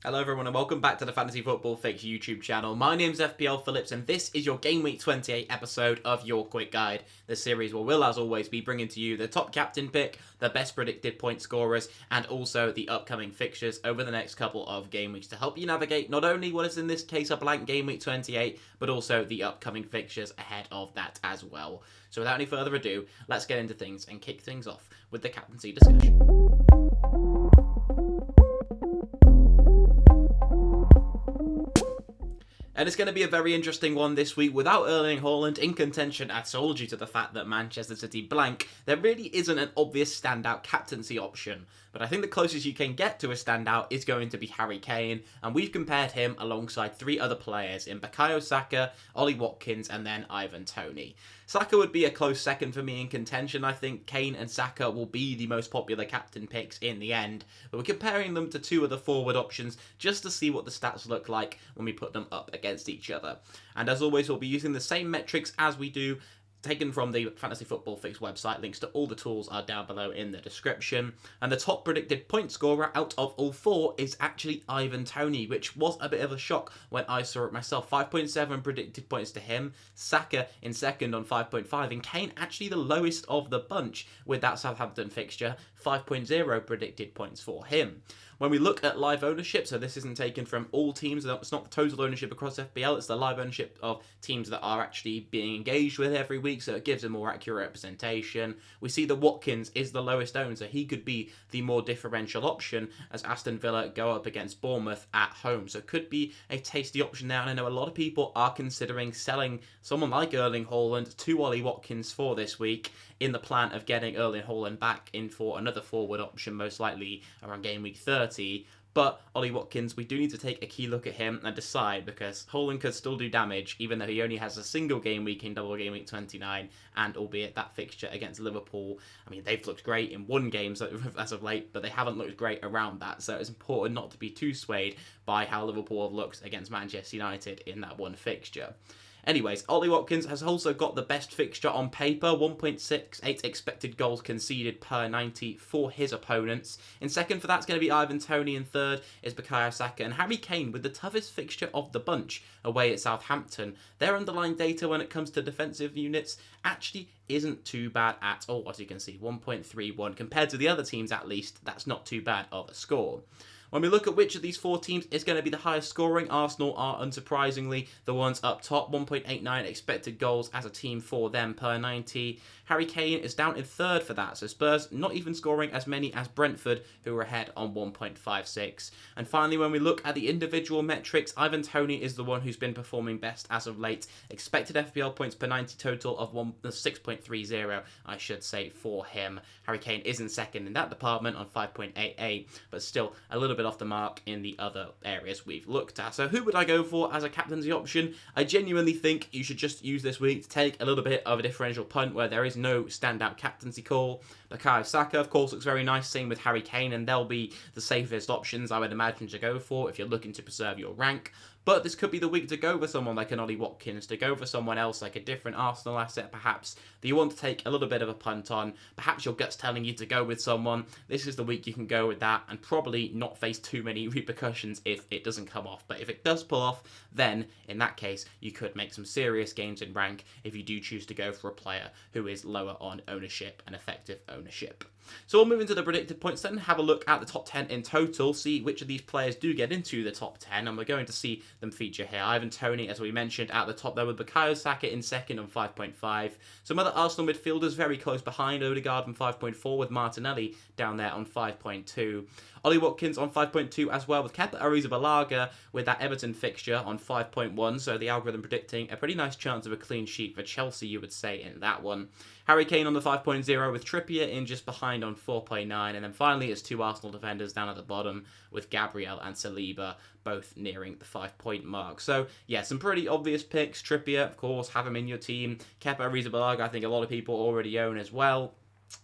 Hello everyone and welcome back to the Fantasy Football Fix YouTube channel. My name's FPL Phillips and this is your Game Week 28 episode of your Quick Guide. The series where we'll, as always, be bringing to you the top captain pick, the best predicted point scorers, and also the upcoming fixtures over the next couple of game weeks to help you navigate not only what is in this case a blank Game Week 28, but also the upcoming fixtures ahead of that as well. So without any further ado, let's get into things and kick things off with the captaincy discussion. And it's going to be a very interesting one this week. Without Erling Haaland in contention at all due to the fact that Manchester City blank, there really isn't an obvious standout captaincy option. But I think the closest you can get to a standout is going to be Harry Kane, and we've compared him alongside three other players in Bukayo Saka, Ollie Watkins, and then Ivan Toney. Saka would be a close second for me in contention. I think Kane and Saka will be the most popular captain picks in the end, but we're comparing them to two of the forward options just to see what the stats look like when we put them up against each other. And as always, we'll be using the same metrics as we do, taken from the Fantasy Football Fix website. Links to all the tools are down below in the description. And the top predicted point scorer out of all four is actually Ivan Toney, which was a bit of a shock when I saw it myself. 5.7 predicted points to him, Saka in second on 5.5, and Kane actually the lowest of the bunch with that Southampton fixture, 5.0 predicted points for him. When we look at live ownership, so this isn't taken from all teams, it's not the total ownership across FPL, it's the live ownership of teams that are actually being engaged with every week, so it gives a more accurate representation. We see that Watkins is the lowest owned, so he could be the more differential option as Aston Villa go up against Bournemouth at home. So it could be a tasty option there, and I know a lot of people are considering selling someone like Erling Haaland to Ollie Watkins for this week in the plan of getting Erling Haaland back in for another forward option, most likely around game week 30. But Ollie Watkins, we do need to take a key look at him and decide, because Haaland could still do damage, even though he only has a single game week in double game week 29, and albeit that fixture against Liverpool, I mean, they've looked great in one game as of late, but they haven't looked great around that, so it's important not to be too swayed by how Liverpool have looked against Manchester United in that one fixture. Anyways, Ollie Watkins has also got the best fixture on paper, 1.68 expected goals conceded per 90 for his opponents. In second for that's going to be Ivan Toney, and third is Bukayo Saka, and Harry Kane with the toughest fixture of the bunch away at Southampton. Their underlying data when it comes to defensive units actually isn't too bad at all, as you can see, 1.31. Compared to the other teams at least, that's not too bad of a score. When we look at which of these four teams is going to be the highest scoring, Arsenal are unsurprisingly the ones up top, 1.89 expected goals as a team for them per 90. Harry Kane is down in third for that, so Spurs not even scoring as many as Brentford, who are ahead on 1.56. And finally, when we look at the individual metrics, Ivan Toney is the one who's been performing best as of late. Expected FPL points per 90 total of 6.30, I should say, for him. Harry Kane is in second in that department on 5.88, but still a little bit off the mark in the other areas we've looked at. So who would I go for as a captaincy option? I genuinely think you should just use this week to take a little bit of a differential punt where there is no standout captaincy call. Bukayo Saka, of course, looks very nice. Same with Harry Kane, and they'll be the safest options I would imagine to go for if you're looking to preserve your rank. But this could be the week to go for someone like an Ollie Watkins, to go for someone else like a different Arsenal asset perhaps that you want to take a little bit of a punt on. Perhaps your gut's telling you to go with someone. This is the week you can go with that and probably not face too many repercussions if it doesn't come off. But if it does pull off, then in that case you could make some serious gains in rank if you do choose to go for a player who is lower on ownership and effective ownership. So we'll move into the predicted points then, have a look at the top 10 in total, see which of these players do get into the top 10, and we're going to see them feature here. Ivan Toney, as we mentioned, at the top there with Bukayo Saka in second on 5.5. Some other Arsenal midfielders very close behind, Odegaard on 5.4 with Martinelli down there on 5.2. Ollie Watkins on 5.2 as well, with Kepa Arrizabalaga with that Everton fixture on 5.1, so the algorithm predicting a pretty nice chance of a clean sheet for Chelsea, you would say, in that one. Harry Kane on the 5.0 with Trippier in just behind on 4.9, and then finally it's two Arsenal defenders down at the bottom with Gabriel and Saliba both nearing the 5-point mark. So yeah, some pretty obvious picks. Trippier, of course, have him in your team. Kepa Arrizabalaga, I think a lot of people already own as well.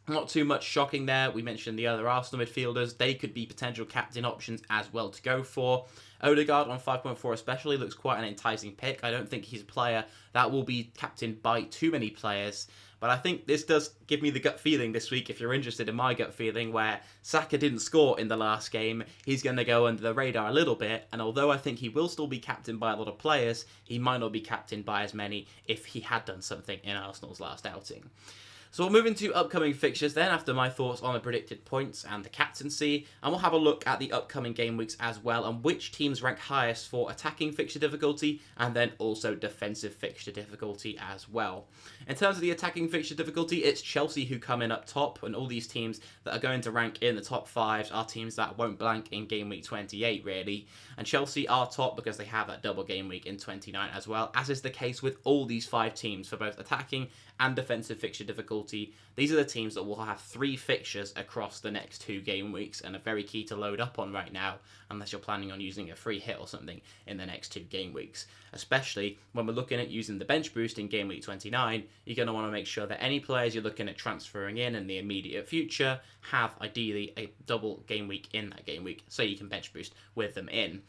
Not too much shocking there. We mentioned the other Arsenal midfielders. They could be potential captain options as well to go for. Odegaard on 5.4 especially looks quite an enticing pick. I don't think he's a player that will be captained by too many players. But I think this does give me the gut feeling this week, if you're interested in my gut feeling, where Saka didn't score in the last game. He's going to go under the radar a little bit. And although I think he will still be captained by a lot of players, he might not be captained by as many if he had done something in Arsenal's last outing. So we'll move into upcoming fixtures then, after my thoughts on the predicted points and the captaincy, and we'll have a look at the upcoming game weeks as well, and which teams rank highest for attacking fixture difficulty, and then also defensive fixture difficulty as well. In terms of the attacking fixture difficulty, it's Chelsea who come in up top, and all these teams that are going to rank in the top 5 are teams that won't blank in game week 28 really, and Chelsea are top because they have that double game week in 29 as well, as is the case with all these 5 teams for both attacking and defensive fixture difficulty. These are the teams that will have 3 fixtures across the next 2 game weeks and are very key to load up on right now, unless you're planning on using a free hit or something in the next 2 game weeks. Especially when we're looking at using the bench boost in game week 29, you're going to want to make sure that any players you're looking at transferring in the immediate future have ideally a double game week in that game week, so you can bench boost with them in.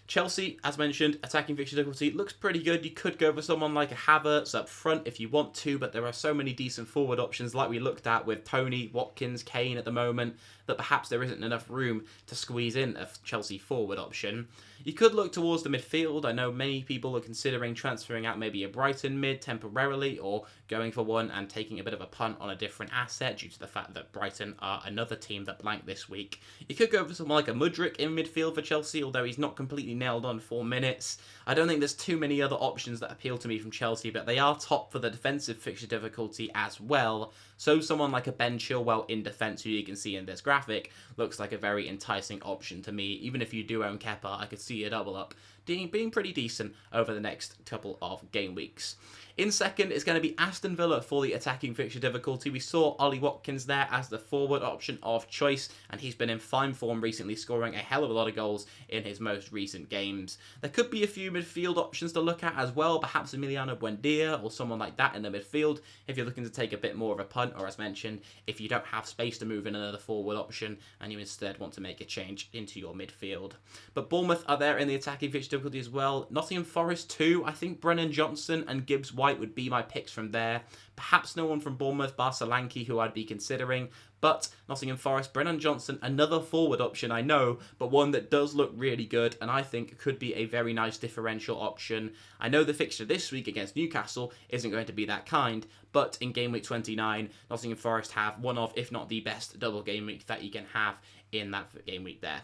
Chelsea, as mentioned, attacking fixture difficulty looks pretty good. You could go for someone like a Havertz up front if you want to, but there are so many decent forward options like we looked at with Tony, Watkins, Kane at the moment, that perhaps there isn't enough room to squeeze in a Chelsea forward option. You could look towards the midfield. I know many people are considering transferring out maybe a Brighton mid temporarily, or going for one and taking a bit of a punt on a different asset due to the fact that Brighton are another team that blanked this week. You could go for someone like a Mudryk in midfield for Chelsea, although he's not completely nailed on 4 minutes. I don't think there's too many other options that appeal to me from Chelsea, but they are top for the defensive fixture difficulty as well. So someone like a Ben Chilwell in defence, who you can see in this graphic, looks like a very enticing option to me. Even if you do own Kepa, I could see a double up being pretty decent over the next couple of game weeks. In second, it's going to be Aston Villa for the attacking fixture difficulty. We saw Ollie Watkins there as the forward option of choice, and he's been in fine form recently, scoring a hell of a lot of goals in his most recent games. There could be a few midfield options to look at as well, perhaps Emiliano Buendia or someone like that in the midfield, if you're looking to take a bit more of a punt, or as mentioned, if you don't have space to move in another forward option and you instead want to make a change into your midfield. But Bournemouth are there in the attacking fixture difficulty as well. Nottingham Forest too. I think Brennan Johnson and Gibbs White would be my picks from there. Perhaps no one from Bournemouth, Solanke, who I'd be considering, but Nottingham Forest, Brennan Johnson, another forward option I know, but one that does look really good and I think could be a very nice differential option. I know the fixture this week against Newcastle isn't going to be that kind, but in game week 29, Nottingham Forest have one of, if not the best double game week that you can have in that game week there.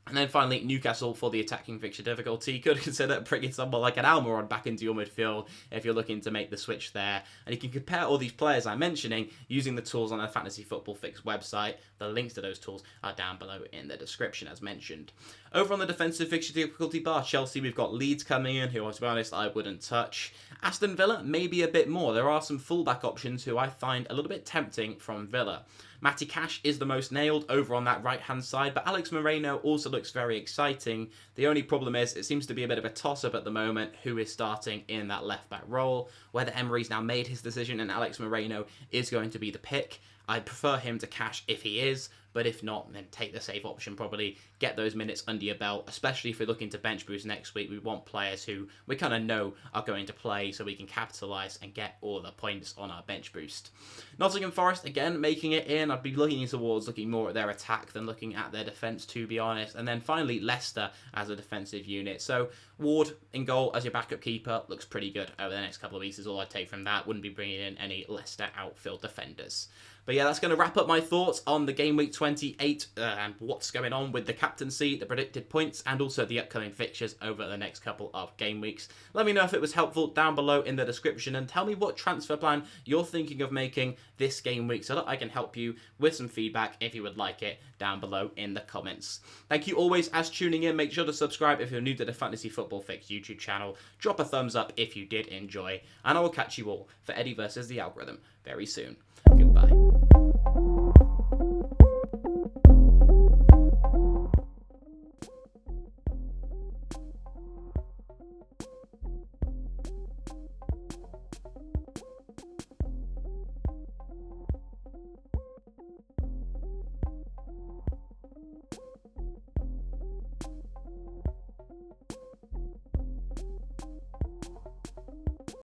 And then finally, Newcastle for the attacking fixture difficulty. You could consider bringing someone like an Almiron back into your midfield if you're looking to make the switch there. And you can compare all these players I'm mentioning using the tools on the Fantasy Football Fix website. The links to those tools are down below in the description as mentioned. Over on the defensive fixture difficulty bar, Chelsea, we've got Leeds coming in, who, to be honest, I wouldn't touch. Aston Villa, maybe a bit more. There are some fullback options who I find a little bit tempting from Villa. Matty Cash is the most nailed over on that right-hand side, but Alex Moreno also looks very exciting. The only problem is it seems to be a bit of a toss-up at the moment who is starting in that left-back role. Whether Emery's now made his decision and Alex Moreno is going to be the pick, I prefer him to Cash if he is, but if not, then take the safe option probably. Get those minutes under your belt, especially if we're looking to bench boost next week. We want players who we kind of know are going to play so we can capitalise and get all the points on our bench boost. Nottingham Forest, again, making it in. I'd be looking more at their attack than looking at their defence, to be honest. And then finally, Leicester as a defensive unit. So Ward in goal as your backup keeper looks pretty good over the next couple of weeks is all I'd take from that. Wouldn't be bringing in any Leicester outfield defenders. But yeah, that's going to wrap up my thoughts on the Game Week 28 and what's going on with the captaincy, the predicted points, and also the upcoming fixtures over the next couple of game weeks. Let me know if it was helpful down below in the description, and tell me what transfer plan you're thinking of making this game week so that I can help you with some feedback if you would like it down below in the comments. Thank you always as tuning in. Make sure to subscribe if you're new to the Fantasy Football Fix YouTube channel. Drop a thumbs up if you did enjoy, and I will catch you all for Eddie versus the algorithm very soon. Goodbye.